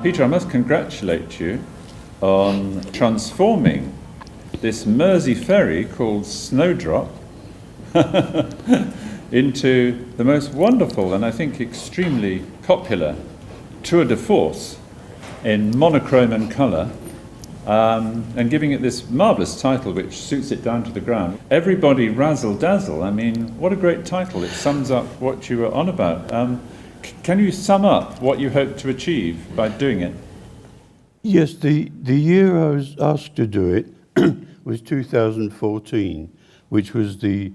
Peter, I must congratulate you on transforming this Mersey ferry called Snowdrop into the most wonderful and I think extremely popular tour de force in monochrome and colour, and giving it this marvellous title which suits it down to the ground. Everybody Razzle Dazzle. I mean, what a great title. It sums up what you were on about. Can you sum up what you hope to achieve by doing it? Yes, the year I was asked to do it was 2014, which was the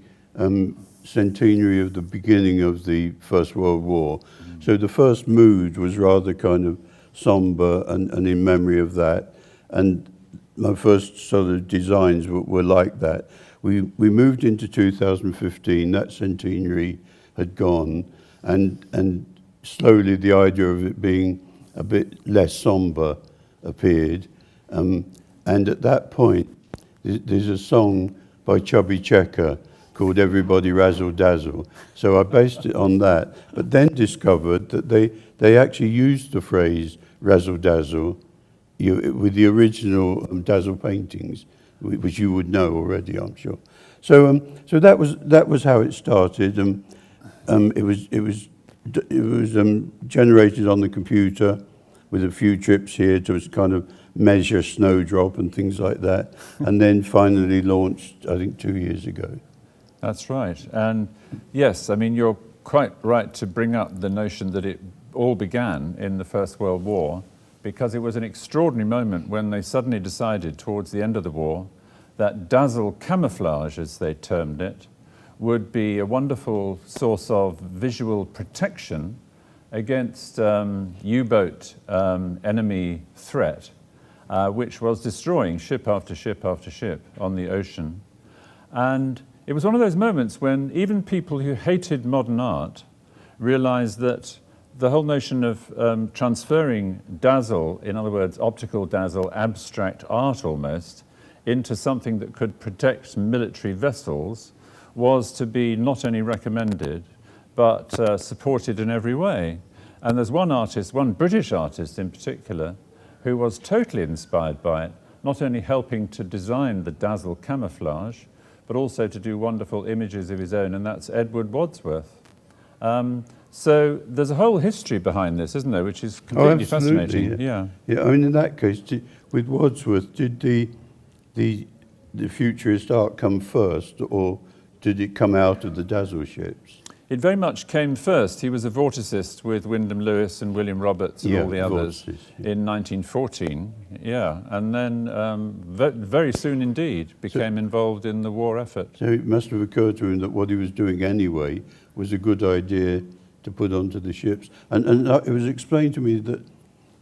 centenary of the beginning of the First World War. So the first mood was rather kind of sombre and in memory of that. And my first sort of designs were like that. We moved into 2015, that centenary had gone, and slowly the idea of it being a bit less sombre appeared. And at that point, there's a song by Chubby Checker called Everybody Razzle Dazzle. So I based it on that, but then discovered that they actually used the phrase Razzle Dazzle with the original Dazzle paintings, which you would know already, I'm sure. So that was how it started. It was generated on the computer with a few trips here to kind of measure snowdrop and things like that, and then finally launched, I think, 2 years ago. That's right. And yes, I mean, you're quite right to bring up the notion that it all began in the First World War, because it was an extraordinary moment when they suddenly decided towards the end of the war that dazzle camouflage, as they termed it, would be a wonderful source of visual protection against U-boat enemy threat, which was destroying ship after ship after ship on the ocean. And it was one of those moments when even people who hated modern art realized that the whole notion of transferring dazzle, in other words, optical dazzle, abstract art almost, into something that could protect military vessels was to be not only recommended, but supported in every way. And there's one artist, one British artist in particular, who was totally inspired by it, not only helping to design the dazzle camouflage, but also to do wonderful images of his own, and that's Edward Wadsworth. So there's a whole history behind this, isn't there, which is completely fascinating. Yeah. I mean, in that case, with Wadsworth, did the futurist art come first, or did it come out of the dazzle ships? It very much came first. He was a vorticist with Wyndham Lewis and William Roberts and all the others in 1914. Yeah, and then very soon indeed became involved in the war effort. So it must have occurred to him that what he was doing anyway was a good idea to put onto the ships. And it was explained to me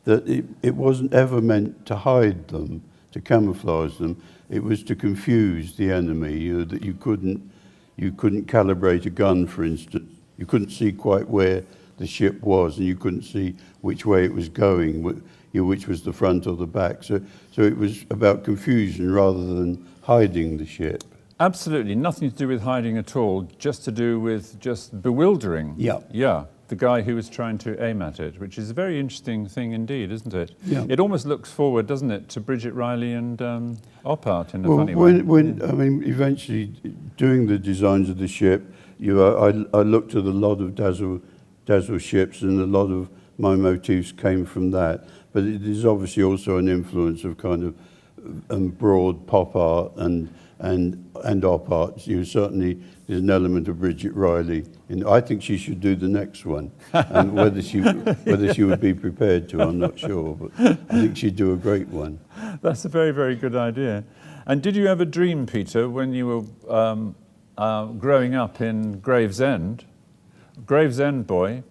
that it wasn't ever meant to hide them, to camouflage them. It was to confuse the enemy, that you couldn't calibrate a gun, for instance. You couldn't see quite where the ship was, and you couldn't see which way it was going, which was the front or the back. So it was about confusion rather than hiding the ship. Absolutely, nothing to do with hiding at all, just to do with just bewildering. Yeah. The guy who was trying to aim at it, which is a very interesting thing indeed, isn't it? Yeah. It almost looks forward, doesn't it, to Bridget Riley and Op-Art in a funny way. I mean, eventually doing the designs of the ship, I looked at a lot of dazzle ships, and a lot of my motifs came from that. But it is obviously also an influence of kind of broad pop art and op art. Certainly there's an element of Bridget Riley. And I think she should do the next one. And whether she would be prepared to, I'm not sure. But I think she'd do a great one. That's a very, very good idea. And did you ever dream, Peter, when you were growing up in Gravesend boy,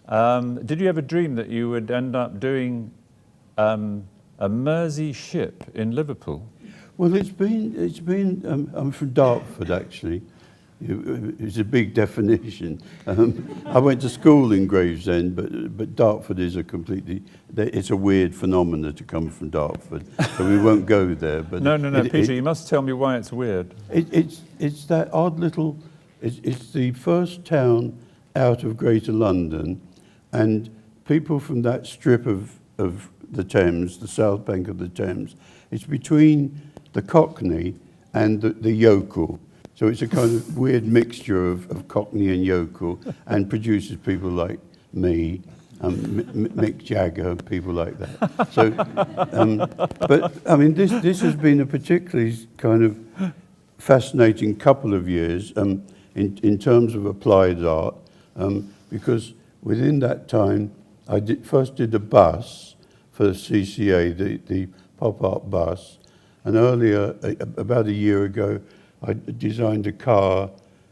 did you ever dream that you would end up doing a Mersey ship in Liverpool? Well, it's been. I'm from Dartford, actually. It's a big definition. I went to school in Gravesend, but Dartford is it's a weird phenomenon to come from Dartford, so we won't go there. But no, Peter, you must tell me why it's weird. It's that odd little. It's the first town out of Greater London, and people from that strip of of the Thames, the south bank of the Thames. It's between the Cockney and the yokel. So it's a kind of weird mixture of Cockney and yokel, and produces people like me, Mick Jagger, people like that. So, but I mean, this has been a particularly kind of fascinating couple of years in terms of applied art, because within that time, I first did a bus for the CCA, the pop art bus, and earlier, about a year ago, I designed a car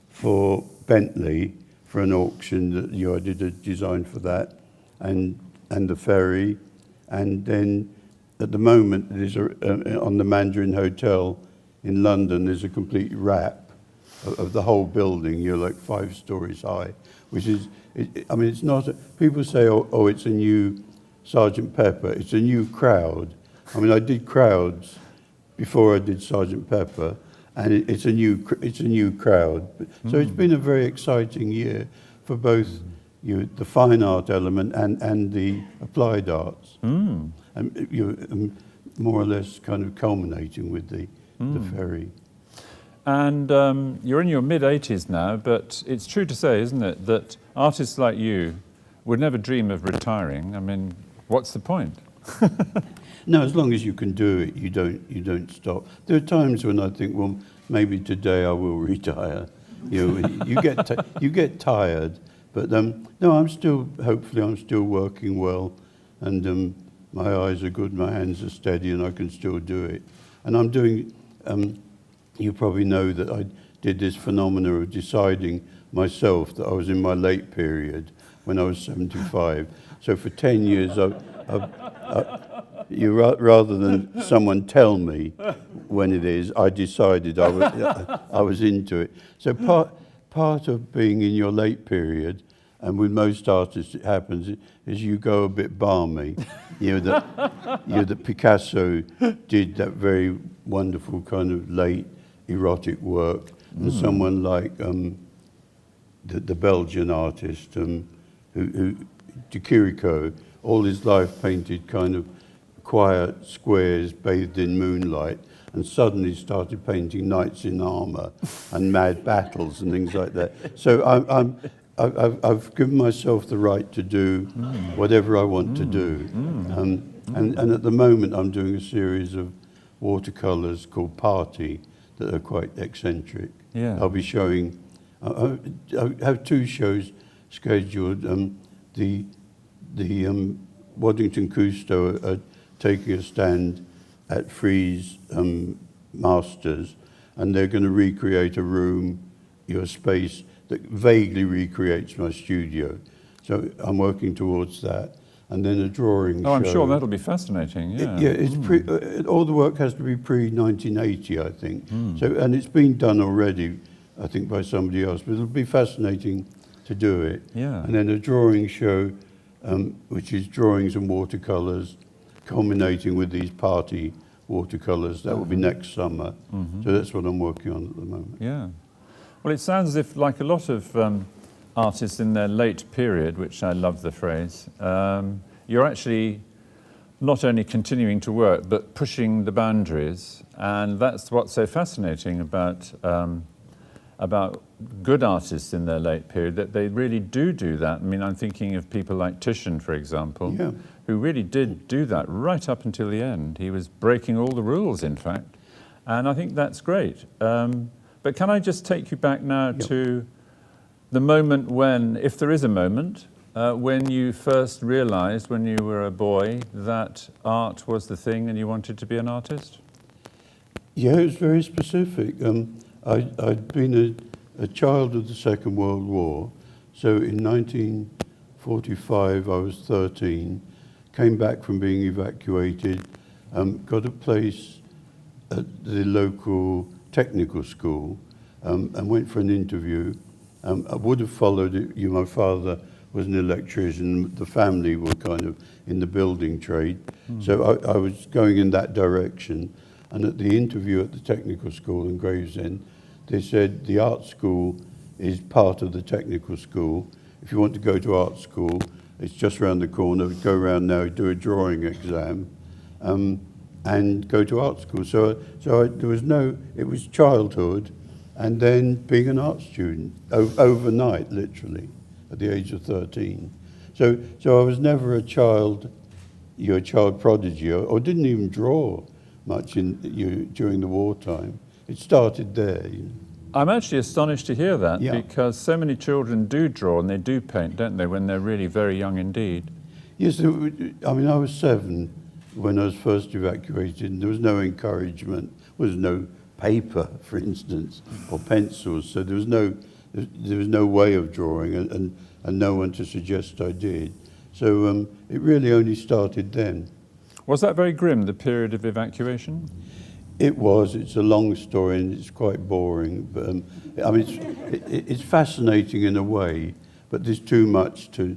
for Bentley for an auction. That I did a design for that, and the ferry, and then at the moment there's on the Mandarin Hotel in London. There's a complete wrap of the whole building. You're like 5 stories high, which is. I mean, it's not. People say, "Oh, it's a new Sergeant Pepper." It's a new crowd. I mean, I did crowds before I did Sergeant Pepper, and it's a new crowd. So it's been a very exciting year for both the fine art element and the applied arts, and more or less kind of culminating with the ferry. And you're in your mid-80s now, but it's true to say, isn't it, that artists like you would never dream of retiring. I mean, what's the point? No, as long as you can do it, you don't stop. There are times when I think, well, maybe today I will retire. You get tired, but no, hopefully I'm still working well, and my eyes are good, my hands are steady, and I can still do it. And I'm doing. You probably know that I did this phenomena of deciding myself that I was in my late period when I was 75. So for 10 years, rather than someone tell me when it is, I decided I was into it. So part of being in your late period, and with most artists it happens, is you go a bit balmy. That Picasso did that very wonderful kind of late erotic work, and someone like the Belgian artist who Dury, all his life painted kind of quiet squares bathed in moonlight, and suddenly started painting knights in armour and mad battles and things like that. So I've given myself the right to do whatever I want to do, and at the moment I'm doing a series of watercolours called Party that are quite eccentric. Yeah. I'll be showing. I have 2 shows scheduled. The Waddington Cousteau are taking a stand at Frieze Masters, and they're going to recreate a room, your space that vaguely recreates my studio. So I'm working towards that. And then a drawing show. I'm sure that'll be fascinating, yeah. It's all the work has to be pre-1980, I think. So, and it's been done already, I think, by somebody else, but it'll be fascinating to do it. Yeah. And then a drawing show, which is drawings and watercolours, culminating with these party watercolours. That will be next summer. So that's what I'm working on at the moment. Yeah. Well, it sounds as if, like a lot of artists in their late period, which I love the phrase, you're actually not only continuing to work, but pushing the boundaries. And that's what's so fascinating about good artists in their late period, that they really do that. I mean, I'm thinking of people like Titian, for example, who really did do that right up until the end. He was breaking all the rules, in fact. And I think that's great. But can I just take you back now to the moment when, if there is a moment, when you first realized when you were a boy that art was the thing and you wanted to be an artist? Yeah, it was very specific. I'd been a child of the Second World War. So in 1945, I was 13, came back from being evacuated, got a place at the local technical school, and went for an interview. I would have followed it. My father was an electrician. The family were kind of in the building trade. So I was going in that direction. And at the interview at the technical school in Gravesend, they said the art school is part of the technical school. If you want to go to art school, it's just around the corner. Go around now, do a drawing exam, and go to art school. There was it was childhood, and then being an art student overnight, literally, at the age of 13. So I was never a child prodigy, or didn't even draw much during the wartime. It started there. I'm actually astonished to hear that, Yeah. because so many children do draw and they do paint, don't they, when they're really very young indeed. Yes, I mean, I was 7 when I was first evacuated, and there was no encouragement. There was no paper, for instance, or pencils, so there was no way of drawing, and no one to suggest I did. So it really only started then. Was that very grim, the period of evacuation? It was. It's a long story and it's quite boring. But I mean, it's fascinating in a way, but there's too much to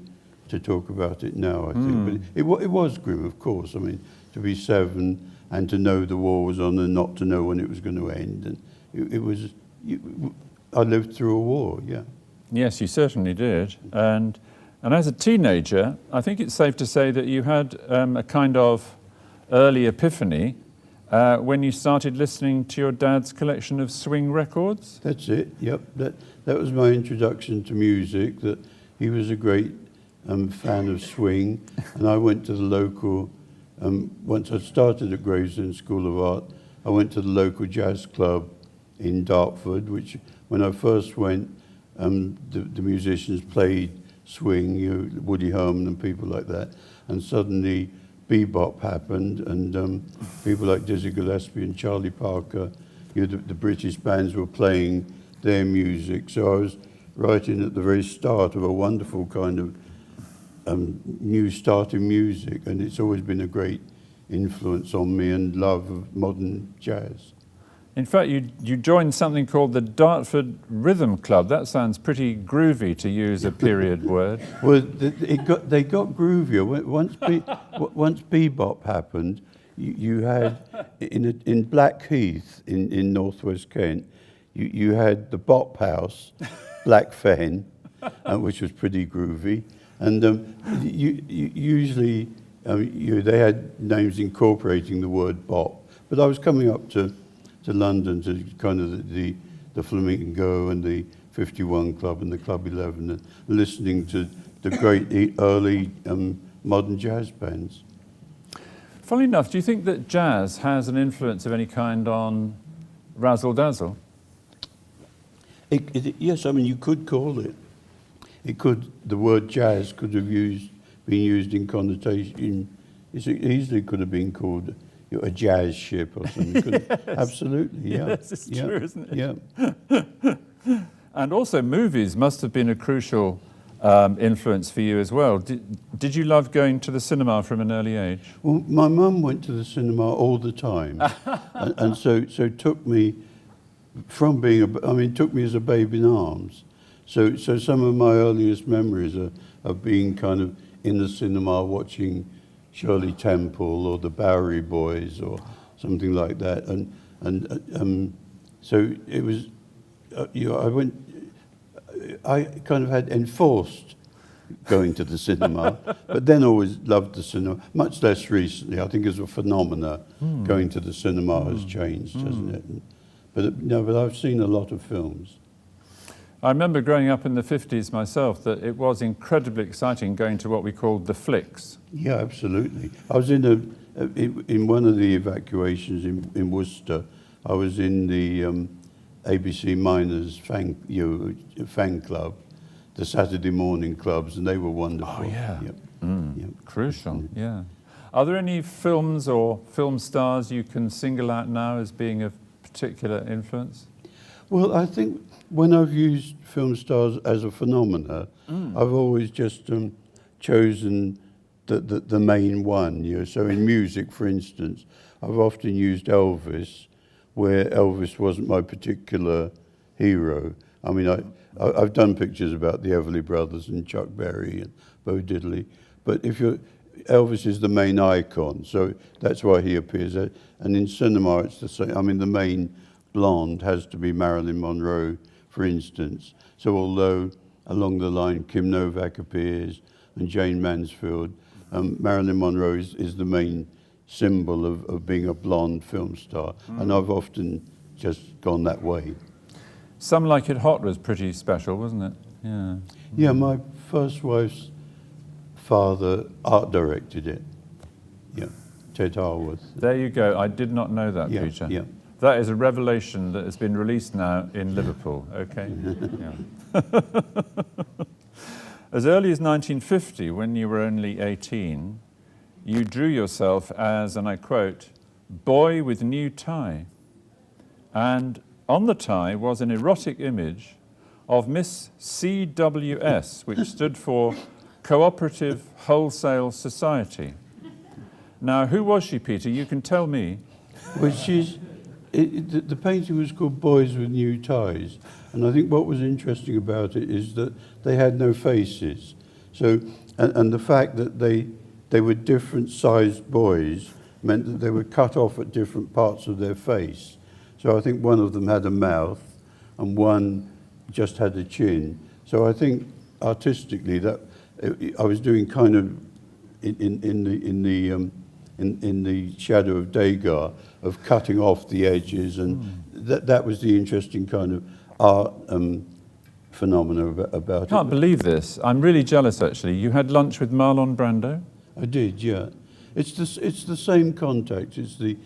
talk about it now, I think. But it was grim, of course. I mean, to be 7 and to know the war was on and not to know when it was going to end. And I lived through a war, yeah. Yes, you certainly did. And as a teenager, I think it's safe to say that you had a kind of early epiphany when you started listening to your dad's collection of swing records. That's it, yep. That was my introduction to music, that he was a great fan of swing. And I went to the local, once I started at Gravesend School of Art, I went to the local jazz club in Dartford, which when I first went, the musicians played swing, Woody Herman and people like that. And suddenly bebop happened, and people like Dizzy Gillespie and Charlie Parker, the British bands were playing their music. So I was right in at the very start of a wonderful kind of new start in music, and it's always been a great influence on me and love of modern jazz. In fact, you joined something called the Dartford Rhythm Club. That sounds pretty groovy, to use a period word. Well, they got groovier. Once bebop happened, you had, in Blackheath in northwest Kent, you had the Bop House, Black Fen, which was pretty groovy. And usually they had names incorporating the word bop. But I was coming up to London, to kind of the Flamingo and the 51 Club and the Club 11, and listening to the great early modern jazz bands. Funnily enough, do you think that jazz has an influence of any kind on Razzle Dazzle? Yes, I mean, you could call it. It could. The word jazz could have been used in connotation. It easily could have been called a jazz ship or something. Yes. Absolutely, yeah. Yes, it's true, isn't it? Yeah. And also movies must have been a crucial influence for you as well. Did you love going to the cinema from an early age? Well, my mum went to the cinema all the time, and so took me from being took me as a babe in arms. So some of my earliest memories are of being kind of in the cinema watching Shirley Temple or the Bowery Boys or something like that, and so it was. I kind of had enforced going to the cinema, but then always loved the cinema. Much less recently, I think, as a phenomena, going to the cinema has changed, hasn't it? But I've seen a lot of films. I remember growing up in the 50s myself that it was incredibly exciting going to what we called the flicks. Yeah, absolutely. I was in one of the evacuations in Worcester. I was in the ABC Miners fan club, the Saturday morning clubs, and they were wonderful. Oh, yeah. Yep. Yep. Crucial, yeah. Are there any films or film stars you can single out now as being of particular influence? Well, I think when I've used film stars as a phenomena, I've always just chosen the main one. So in music, for instance, I've often used Elvis, where Elvis wasn't my particular hero. I mean, I've done pictures about the Everly Brothers and Chuck Berry and Bo Diddley, but Elvis is the main icon, so that's why he appears. And in cinema, it's the same. I mean, the main blonde has to be Marilyn Monroe, for instance. So although along the line Kim Novak appears and Jane Mansfield. Marilyn Monroe is the main symbol of being a blonde film star, and I've often just gone that way. Some Like It Hot was pretty special, wasn't it? Yeah. Yeah, my first wife's father art directed it. Yeah, Ted Harworth. There you go. I did not know that, Yeah, Peter. yeah. That is a revelation that has been released now in Liverpool, okay? Yeah. As early as 1950, when you were only 18, you drew yourself as, and I quote, boy with new tie. And on the tie was an erotic image of Miss CWS, which stood for Cooperative Wholesale Society. Now, who was she, Peter? You can tell me. Well, the painting was called Boys with New Ties, and I think what was interesting about it is that they had no faces. So, and the fact that they were different sized boys meant that they were cut off at different parts of their face. So I think one of them had a mouth, and one just had a chin. So I think artistically that I was doing kind of in the shadow of Degas of cutting off the edges, and that was the interesting kind of art phenomena about it. Can't believe this. I'm really jealous, actually. You had lunch with Marlon Brando? I did, yeah. It's the same contact. It's the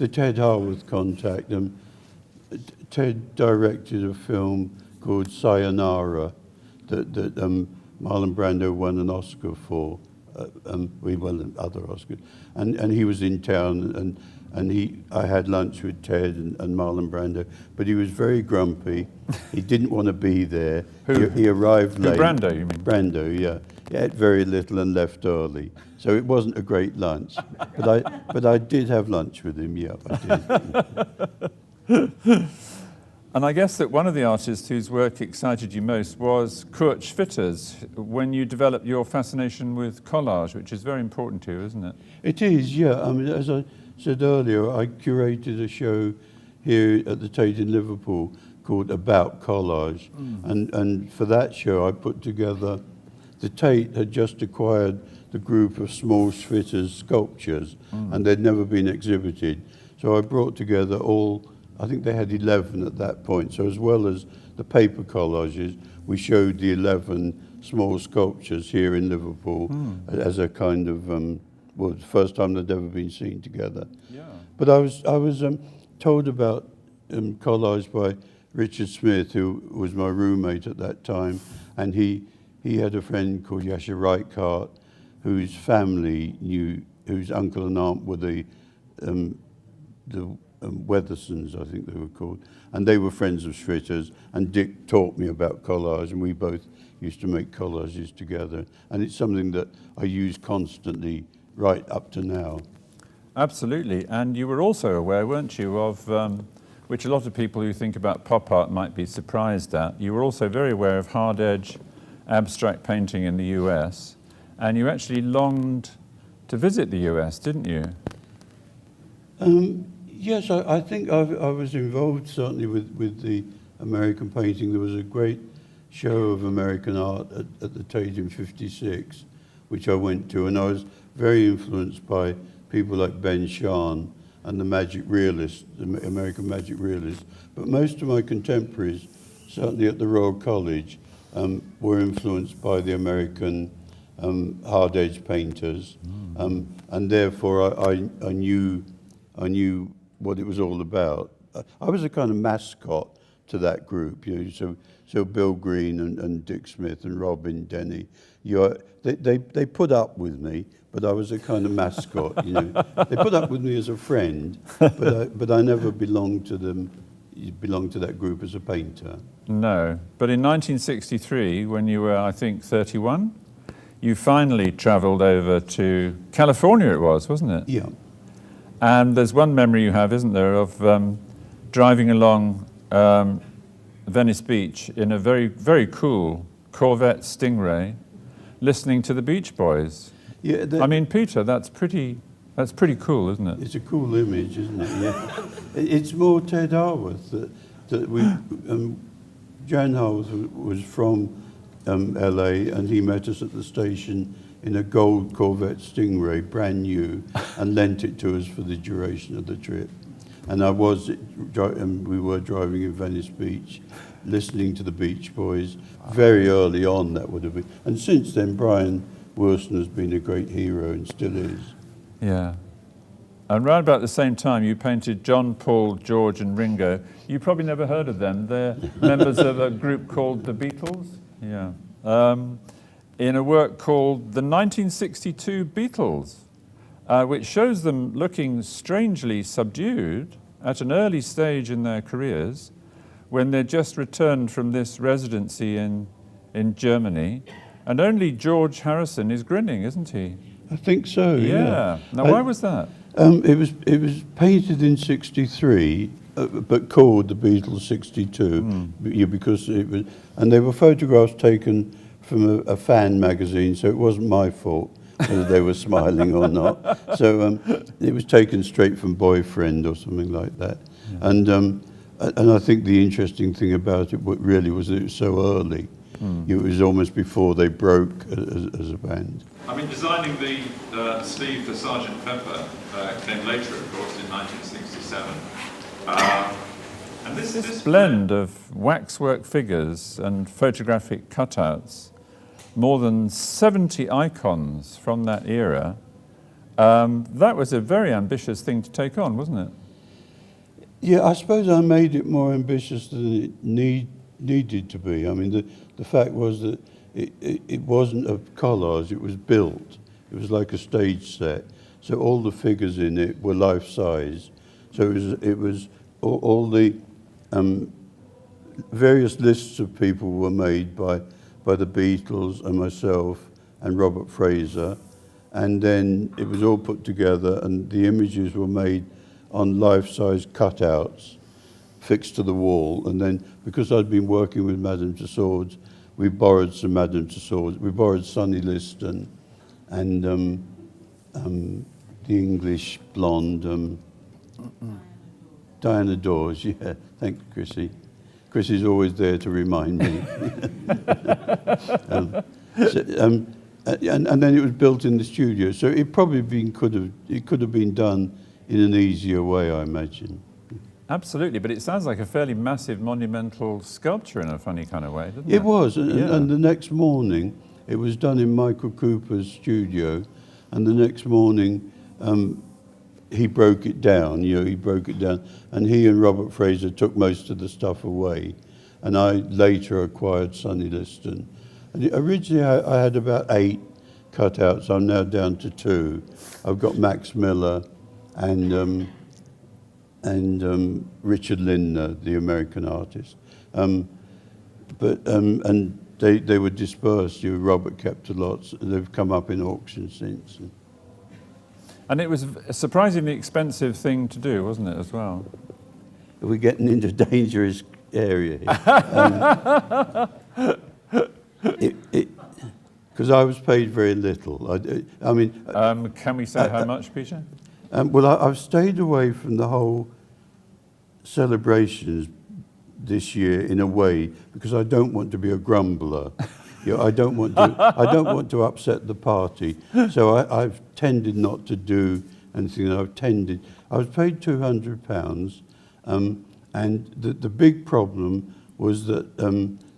Ted Harworth contact. Ted directed a film called Sayonara that Marlon Brando won an Oscar for. We won other Oscars, and he was in town, and I had lunch with Ted and Marlon Brando, but he was very grumpy. He didn't want to be there. He arrived late. Brando, you mean? Brando, yeah. He ate very little and left early, so it wasn't a great lunch. But I did have lunch with him. Yeah, I did. And I guess that one of the artists whose work excited you most was Kurt Schwitters, when you developed your fascination with collage, which is very important to you, isn't it? It is, yeah. I mean, as I said earlier, I curated a show here at the Tate in Liverpool called About Collage. And for that show, I put together, the Tate had just acquired the group of small Schwitters sculptures, and they'd never been exhibited. So I brought together I think they had 11 at that point. So as well as the paper collages, we showed the 11 small sculptures here in Liverpool as a kind of, the first time they'd ever been seen together. Yeah. But I was told about collage by Richard Smith, who was my roommate at that time, and he had a friend called Yasha Reichardt, whose family whose uncle and aunt were the Weathersons, I think they were called, and they were friends of Schwitter's, and Dick taught me about collage, and we both used to make collages together, and it's something that I use constantly right up to now. Absolutely, and you were also aware, weren't you, of, which a lot of people who think about pop art might be surprised at, you were also very aware of hard edge abstract painting in the US, and you actually longed to visit the US, didn't you? Yes, I think I was involved certainly with the American painting. There was a great show of American art at the Tate in '56, which I went to, and I was very influenced by people like Ben Shahn and the Magic Realists, the American Magic Realists. But most of my contemporaries, certainly at the Royal College, were influenced by the American hard edge painters, and therefore I knew what it was all about. I was a kind of mascot to that group, you know. So Bill Green and Dick Smith and Robin Denny, they put up with me, but I was a kind of mascot, you know. They put up with me as a friend, but I never belonged to them. Belonged to that group as a painter. No, but in 1963, when you were, I think, 31, you finally travelled over to California. It was, wasn't it? Yeah. And there's one memory you have, isn't there, of driving along Venice Beach in a very, very cool Corvette Stingray, listening to the Beach Boys. Yeah. I mean, Peter, that's pretty cool, isn't it? It's a cool image, isn't it? Yeah. It's more Ted Harworth that we. Jan Harworth was from LA, and he met us at the station in a gold Corvette Stingray, brand new, and lent it to us for the duration of the trip. And we were driving in Venice Beach, listening to the Beach Boys. Very early on, that would have been. And since then, Brian Wilson has been a great hero and still is. Yeah. And right about the same time, you painted John, Paul, George, and Ringo. You probably never heard of them. They're members of a group called the Beatles. Yeah. In a work called the 1962 Beatles, which shows them looking strangely subdued at an early stage in their careers when they just returned from this residency in Germany. And only George Harrison is grinning, isn't he? I think so, yeah. Now, why was that? It was painted in '63, but called the Beatles '62, because it was, and they were photographs taken from a fan magazine, so it wasn't my fault whether they were smiling or not. So it was taken straight from Boyfriend or something like that. Yeah. And I think the interesting thing about it really was that it was so early. It was almost before they broke as a band. I mean, designing the sleeve for Sergeant Pepper came later, of course, in 1967. And this blend of waxwork figures and photographic cutouts, more than 70 icons from that era, that was a very ambitious thing to take on, wasn't it? Yeah, I suppose I made it more ambitious than it needed to be. I mean, the fact was that it wasn't a collage, it was built. It was like a stage set. So all the figures in it were life size. So it was all the various lists of people were made by the Beatles and myself and Robert Fraser. And then it was all put together and the images were made on life-size cutouts fixed to the wall. And then, because I'd been working with Madame Tussauds, we borrowed some Madame Tussauds. We borrowed Sonny Liston and the English blonde, Diana Dawes, yeah. Thank you, Chrissy. Chrissy's always there to remind me. And then it was built in the studio. So it probably could have been done in an easier way, I imagine. Absolutely, but it sounds like a fairly massive monumental sculpture in a funny kind of way, doesn't it? It was, and the next morning, it was done in Michael Cooper's studio, and the next morning, he broke it down, and he and Robert Fraser took most of the stuff away, and I later acquired Sonny Liston. And originally, I had about 8 cutouts. I'm now down to 2. I've got Max Miller and Richard Lindner, the American artist. And they were dispersed. Robert kept a lot. They've come up in auction since. And it was a surprisingly expensive thing to do, wasn't it, as well? We're getting into a dangerous area here. Because I was paid very little. I mean... can we say how much, Peter? Well, I've stayed away from the whole celebrations this year in a way because I don't want to be a grumbler. I don't want to upset the party. So I've tended not to do anything. I was paid £200, and the big problem was that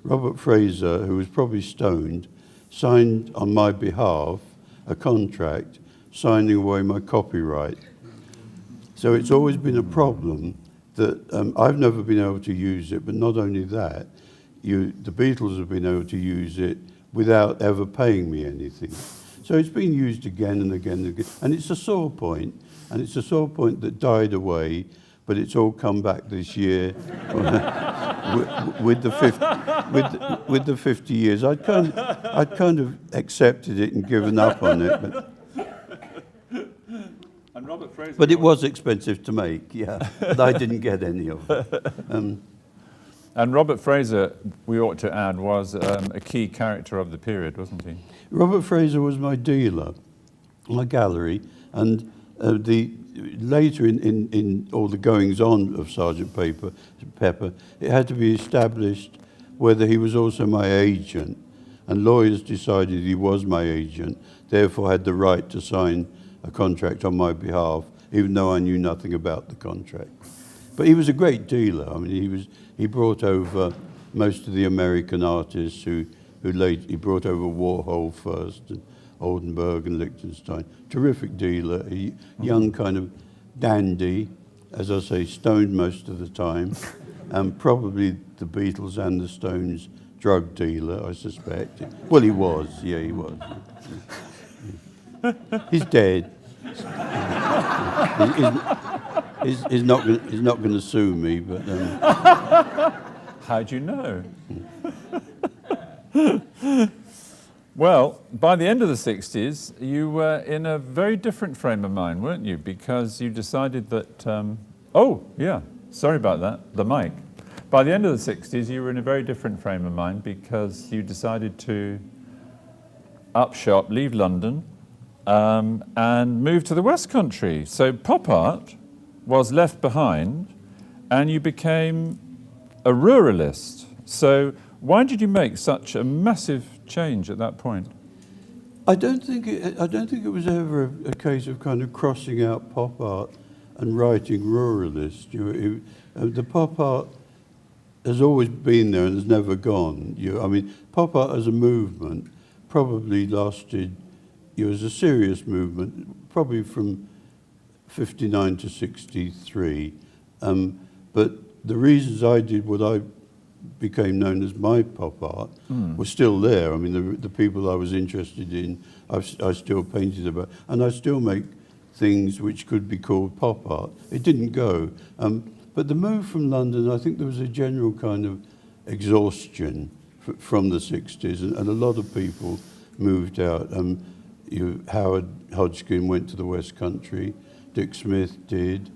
Robert Fraser, who was probably stoned, signed on my behalf a contract signing away my copyright. So it's always been a problem that I've never been able to use it, but not only that, the Beatles have been able to use it without ever paying me anything. So it's been used again and again and again, and it's a sore point, and it's a sore point that died away, but it's all come back this year with the 50 years. I'd kind of accepted it and given up on it, but. And Robert Fraser, but it was expensive to make, yeah. But I didn't get any of it. And Robert Fraser, we ought to add, was a key character of the period, wasn't he? Robert Fraser was my dealer, my gallery, and later in all the goings-on of Sergeant Pepper, it had to be established whether he was also my agent. and lawyers decided he was my agent, therefore had the right to sign a contract on my behalf, even though I knew nothing about the contract. But he was a great dealer. I mean, he brought over most of the American artists he brought over Warhol first, and Oldenburg and Liechtenstein. Terrific dealer, a young kind of dandy, as I say, stoned most of the time, and probably the Beatles and the Stones drug dealer, I suspect. Well, he was, yeah, he was. He's dead. He's not going to sue me, but. How'd you know? Well, by the end of the 60s, you were in a very different frame of mind, weren't you? Because you decided that. Oh, yeah. Sorry about that. The mic. By the end of the 60s, you were in a very different frame of mind because you decided to up shop, leave London, and move to the West Country. So pop art was left behind, and you became a ruralist. So why did you make such a massive change at that point? I don't think it was ever a case of kind of crossing out pop art and writing ruralist. The pop art has always been there and has never gone. I mean, pop art as a movement probably lasted. It was a serious movement, probably from 59 to 63. But the reasons I did what I became known as my pop art were still there. I mean, the people I was interested in, I still painted about, and I still make things which could be called pop art. It didn't go. But the move from London, I think there was a general kind of exhaustion from the 60s, and a lot of people moved out. Howard Hodgkin went to the West Country, Dick Smith did,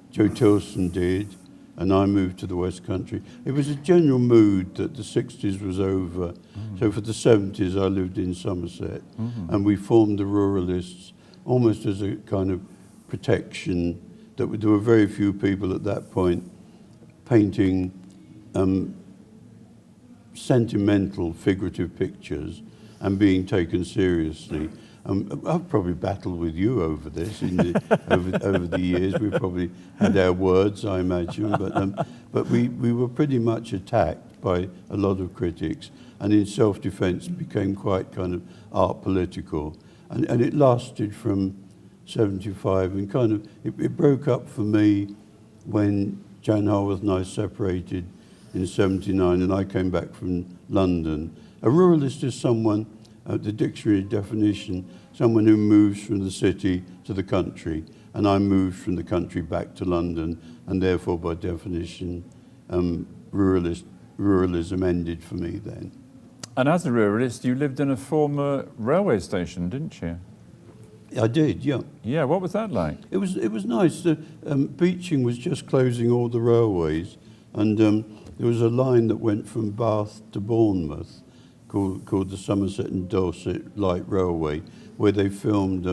Joe Tilson did, and I moved to the West Country. It was a general mood that the 60s was over. So for the 70s, I lived in Somerset, and we formed the Ruralists almost as a kind of protection. There were very few people at that point painting sentimental, figurative pictures and being taken seriously. I've probably battled with you over this over the years. We probably had our words, I imagine, but we were pretty much attacked by a lot of critics, and in self-defense became quite kind of art political, and it lasted from 75, and kind of it broke up for me when Jan Harworth and I separated in 79, and I came back from London. A ruralist is someone, the dictionary definition, someone who moves from the city to the country, and I moved from the country back to London, and therefore, by definition, ruralism ended for me then. And as a ruralist, you lived in a former railway station, didn't you? I did, yeah. Yeah, what was that like? It was nice. Beaching was just closing all the railways, and there was a line that went from Bath to Bournemouth called the Somerset and Dorset Light Railway, where they filmed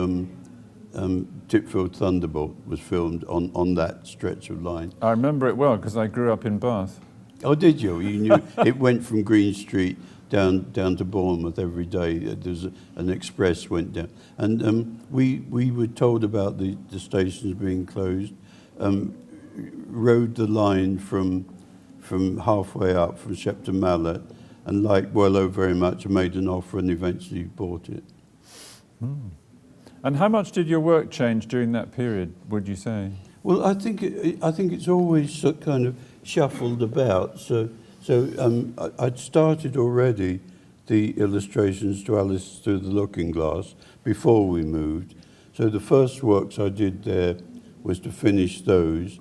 Titfield Thunderbolt was filmed on that stretch of line. I remember it well because I grew up in Bath. Oh, did you? You knew it went from Green Street down to Bournemouth every day. There's an express went down, and we were told about the stations being closed. Rode the line from halfway up from Shepton Mallet, and liked Wellow very much, and made an offer, and eventually bought it. And how much did your work change during that period, would you say? Well, I think it's always kind of shuffled about. So I'd started already the illustrations to Alice Through the Looking Glass before we moved. So the first works I did there was to finish those.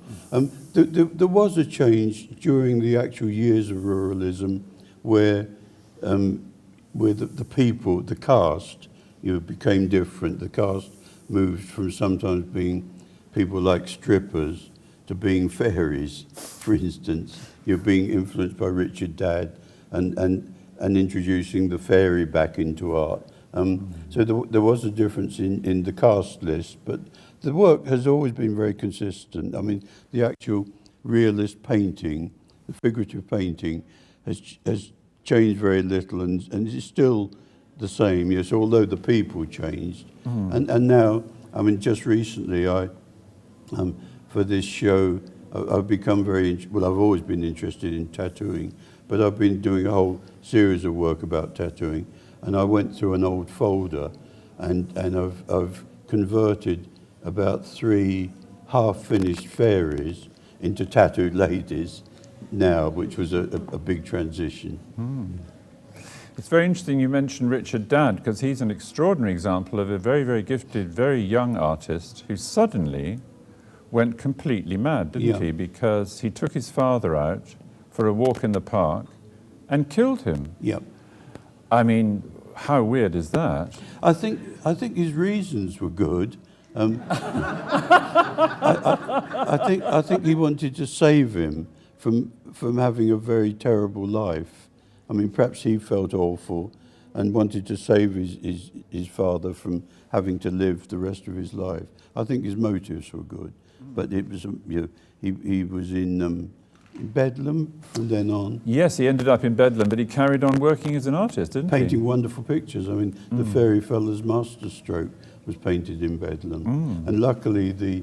There was a change during the actual years of ruralism where the people, the cast, became different. The cast moved from sometimes being people like strippers to being fairies, for instance. You're being influenced by Richard Dadd and introducing the fairy back into art. So there was a difference in the cast list, but the work has always been very consistent. I mean, the actual realist painting, the figurative painting, has changed very little, and it's still the same. Yes, although the people changed, and now, I mean, just recently, for this show, I've become well. I've always been interested in tattooing, but I've been doing a whole series of work about tattooing, and I went through an old folder, and I've converted about 3 half-finished fairies into tattooed ladies now, which was a big transition. It's very interesting you mentioned Richard Dad, because he's an extraordinary example of a very, very gifted, very young artist who suddenly went completely mad, didn't he? Because he took his father out for a walk in the park and killed him. Yeah. I mean, how weird is that? I think his reasons were good. I think he wanted to save him from having a very terrible life. I mean, perhaps he felt awful and wanted to save his father from having to live the rest of his life. I think his motives were good, but it was he was in Bedlam from then on. Yes, he ended up in Bedlam, but he carried on working as an artist, didn't he? Painting wonderful pictures. I mean, the Fairy Feller's masterstroke was painted in Bedlam, and luckily the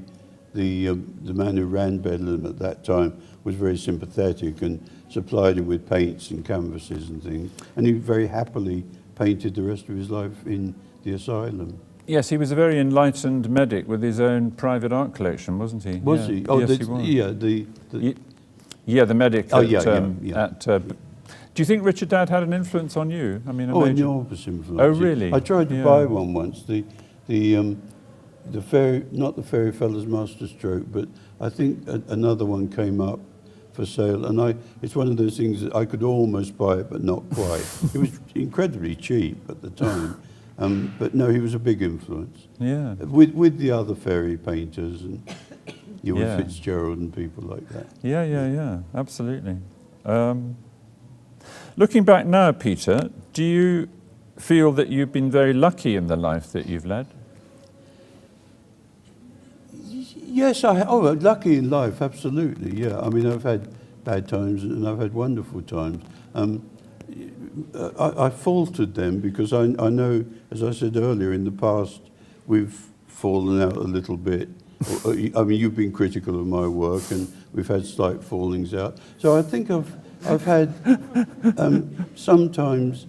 man who ran Bedlam at that time was very sympathetic and supplied him with paints and canvases and things, and he very happily painted the rest of his life in the asylum. Yes, he was a very enlightened medic with his own private art collection, wasn't he? Was he? Oh, yes, he was. Yeah, the medic. Oh, At, do you think Richard Dad had an influence on you? I mean, enormous influence. Oh, really? I tried to buy one once. The fairy, not the Fairy Feller's masterstroke, but I think another one came up for sale, and it's one of those things that I could almost buy it, but not quite. It was incredibly cheap at the time, but no, he was a big influence. Yeah. With the other fairy painters and Ewan Fitzgerald and people like that. Yeah, absolutely. Looking back now, Peter, do you feel that you've been very lucky in the life that you've led? Yes, lucky in life, absolutely, yeah. I mean, I've had bad times and I've had wonderful times. I faltered them because I know, as I said earlier, in the past, we've fallen out a little bit. I mean, you've been critical of my work and we've had slight fallings out. So I think I've had sometimes,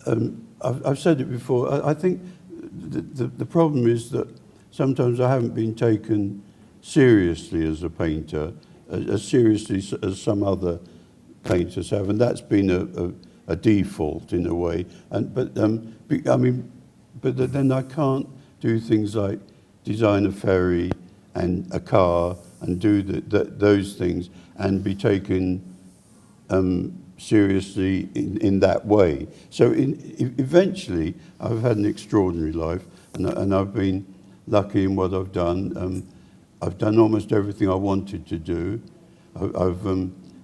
I've said it before, I think the problem is that sometimes I haven't been taken seriously as a painter, as seriously as some other painters have, and that's been a default in a way. But then I can't do things like design a ferry and a car and do those things and be taken seriously in that way. So eventually, I've had an extraordinary life, and I've been lucky in what I've done. I've done almost everything I wanted to do. I've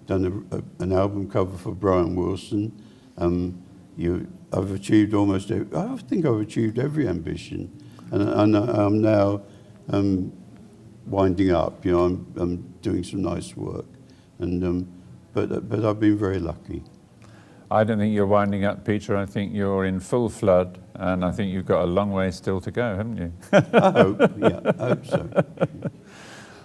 done an album cover for Brian Wilson. I've achieved I think I've achieved every ambition, and I'm now winding up. You know, I'm doing some nice work, and but I've been very lucky. I don't think you're winding up, Peter. I think you're in full flood, and I think you've got a long way still to go, haven't you? I hope so.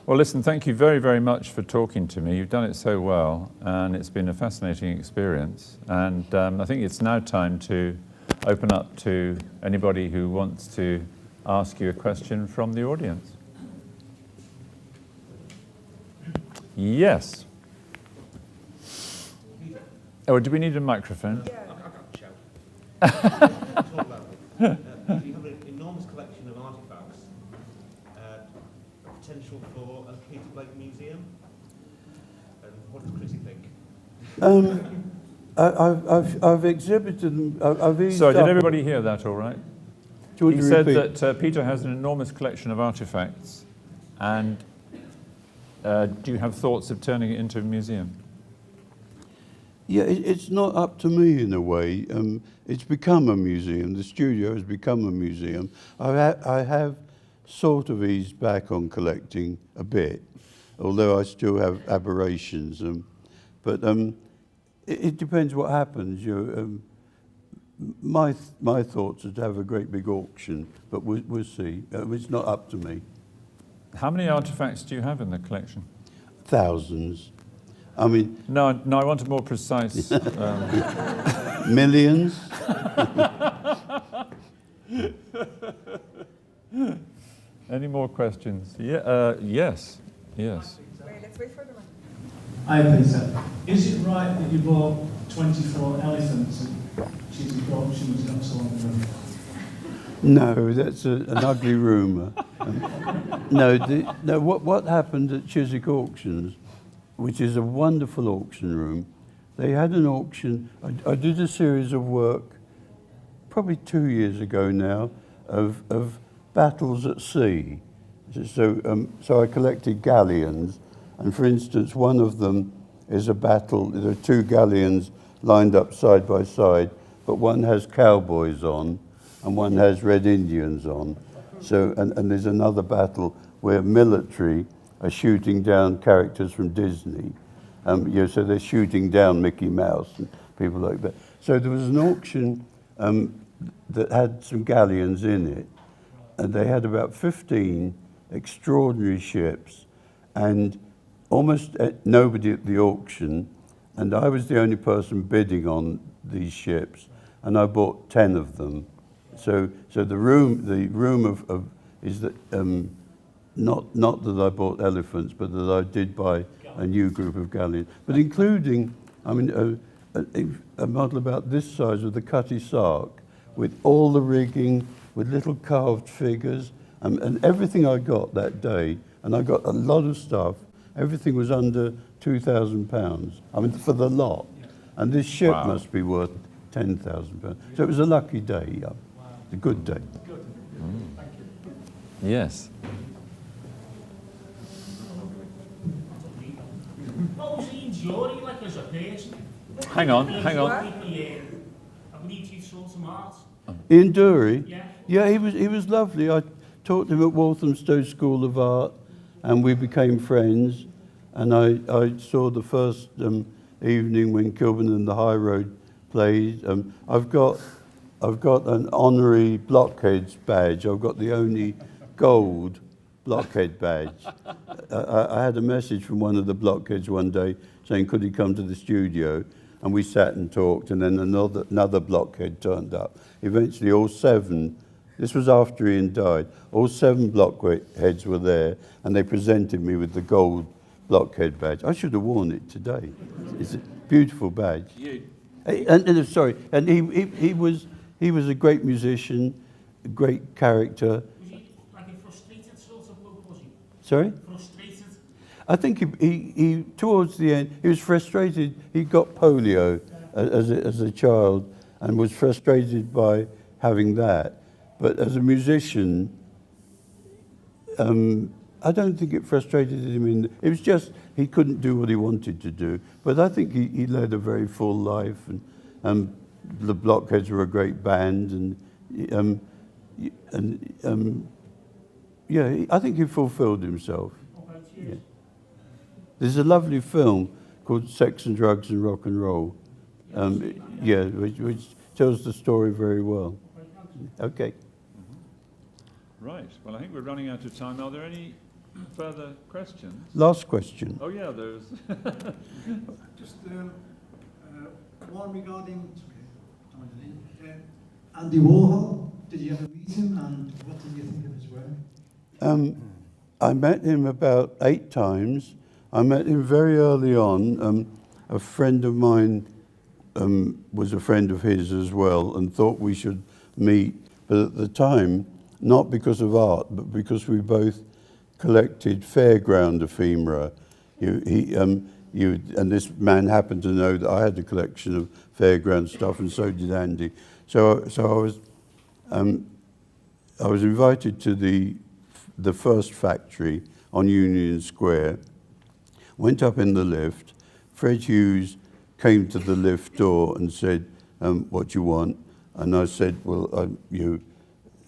Well, listen, thank you very, very much for talking to me. You've done it so well, and it's been a fascinating experience. And I think it's now time to open up to anybody who wants to ask you a question from the audience. Yes. Oh, do we need a microphone? Yeah, I can't shout. You have an enormous collection of artefacts, potential for a curated museum. And what does Chrissy think? I've exhibited them. I've eased Sorry, did up. everybody hear that all right? Do you want He to said repeat? that Peter has an enormous collection of artifacts, and do you have thoughts of turning it into a museum? Yeah, it's not up to me in a way. It's become a museum. The studio has become a museum. I have sort of eased back on collecting a bit, although I still have aberrations. But it depends what happens. My thoughts are to have a great big auction, but we'll see. It's not up to me. How many artifacts do you have in the collection? Thousands. I mean, No, I want a more precise. millions. Any more questions? Yeah. Yes. Yes. Wait, let's wait for the one. Hi, Peter. Is it right that you bought 24 elephants at Chiswick auctions not so long ago? No, that's an ugly rumour. No. What happened at Chiswick Auctions, which is a wonderful auction room, they had an auction. I did a series of work, probably 2 years ago now, of battles at sea. So I collected galleons, and for instance, one of them is a battle. There are two galleons lined up side by side, but one has cowboys on, and one has Red Indians on. So, and there's another battle where military are shooting down characters from Disney. So they're shooting down Mickey Mouse and people like that. So there was an auction that had some galleons in it, and they had about 15 extraordinary ships, and almost nobody at the auction, and I was the only person bidding on these ships, and I bought 10 of them. So the room of is that not that I bought elephants, but that I did buy a new group of galleons, but including, I mean, a model about this size with the Cutty Sark, with all the rigging, with little carved figures, and everything I got that day, and I got a lot of stuff. Everything was under £2,000. I mean, for the lot, and this ship must be worth £10,000. So it was a lucky day. Yeah. A good day. Good. Thank you. Yes. What was he in Dury like as a person? Hang on. I believe you sold some art. In Dury? Yeah. Yeah, he was lovely. I taught him at Walthamstow School of Art, and we became friends. And I saw the first evening when Kilburn and the High Road played. I've got an honorary Blockheads badge. I've got the only gold Blockhead badge. I had a message from one of the Blockheads one day saying, could he come to the studio? And we sat and talked, and then another Blockhead turned up. Eventually all 7, this was after Ian died, all 7 Blockheads were there, and they presented me with the gold Blockhead badge. I should have worn it today. It's a beautiful badge. And he was a great musician, a great character. Was he like a frustrated sort of bloke, was he? Sorry? Frustrated? I think he towards the end, he was frustrated. He got polio as a child and was frustrated by having that. But as a musician, I don't think it frustrated him. It was just he couldn't do what he wanted to do. But I think he led a very full life, and the Blockheads were a great band, I think he fulfilled himself. Yeah. There's a lovely film called Sex and Drugs and Rock and Roll, which tells the story very well. Okay. Right. Well, I think we're running out of time. Are there any further questions? Last question. Oh yeah, there's. Just one regarding Andy Warhol. Did you ever meet him, and what did you think of his work? I met him about 8 times. I met him very early on. A friend of mine was a friend of his as well, and thought we should meet. But at the time, not because of art, but because we both collected fairground ephemera. And this man happened to know that I had a collection of fairground stuff, and so did Andy. So I was invited to the first factory on Union Square. Went up in the lift. Fred Hughes came to the lift door and said, "What do you want?" And I said, "Well,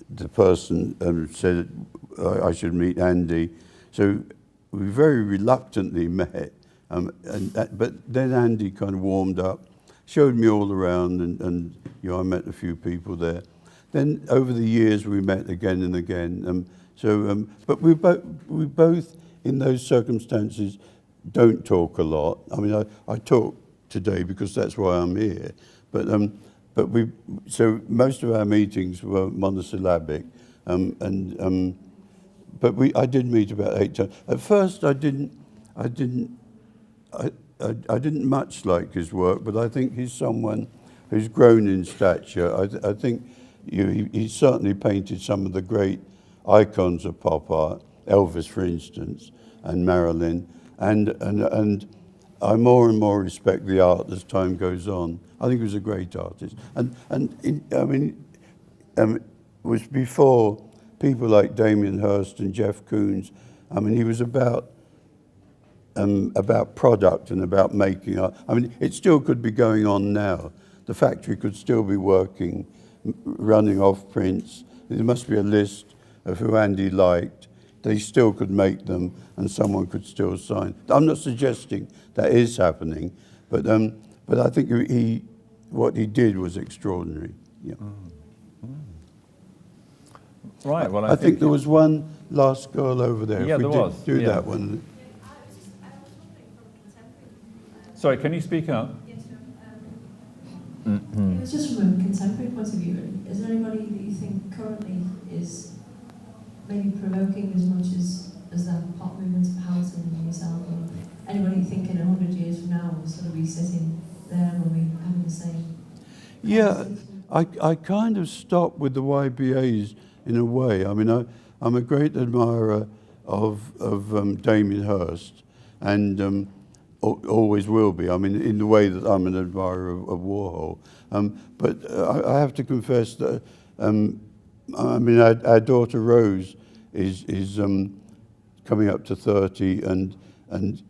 the person said I should meet Andy." So we very reluctantly met, But then Andy kind of warmed up, showed me all around, and you know, I met a few people there. Then over the years we met again and again. But we both in those circumstances don't talk a lot. I mean, I talk today because that's why I'm here. But so most of our meetings were monosyllabic, but I did meet about 8 times. At first, I didn't much like his work, but I think he's someone who's grown in stature. I think he certainly painted some of the great icons of pop art, Elvis, for instance, and Marilyn, and I more and more respect the art as time goes on. I think he was a great artist, it was before people like Damien Hirst and Jeff Koons. I mean, he was about product and about making art. I mean, it still could be going on now. The factory could still be working, running off prints. There must be a list of who Andy liked. They still could make them, and someone could still sign. I'm not suggesting that is happening, but I think what he did was extraordinary. Yeah. Right. Well, I think there was one last girl over there. Yeah, if we there did was. do Yeah. that one. Sorry, can you speak up? It was just from a contemporary point of view, really. Is there anybody that you think currently is maybe provoking as much as that pop movement of Houghton and yourself, or anybody you think in 100 years from now will sort of be sitting there and will be having the same? Yeah, I kind of stopped with the YBAs in a way. I mean, I'm a great admirer of Damien Hirst, and always will be. I mean, in the way that I'm an admirer of Warhol. But I have to confess that I mean, our daughter Rose is coming up to 30 and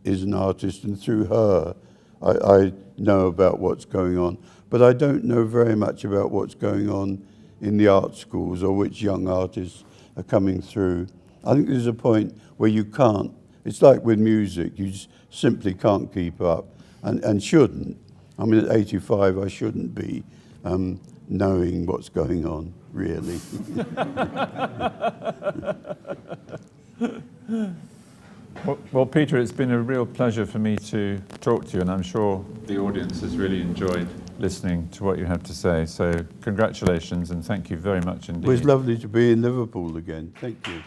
is an artist, and through her I know about what's going on. But I don't know very much about what's going on in the art schools or which young artists are coming through. I think there's a point where you can't. It's like with music, you just simply can't keep up and shouldn't. I mean, at 85, I shouldn't be knowing what's going on, really. Well, Peter, it's been a real pleasure for me to talk to you, and I'm sure the audience has really enjoyed listening to what you have to say. So congratulations, and thank you very much indeed. It was lovely to be in Liverpool again. Thank you.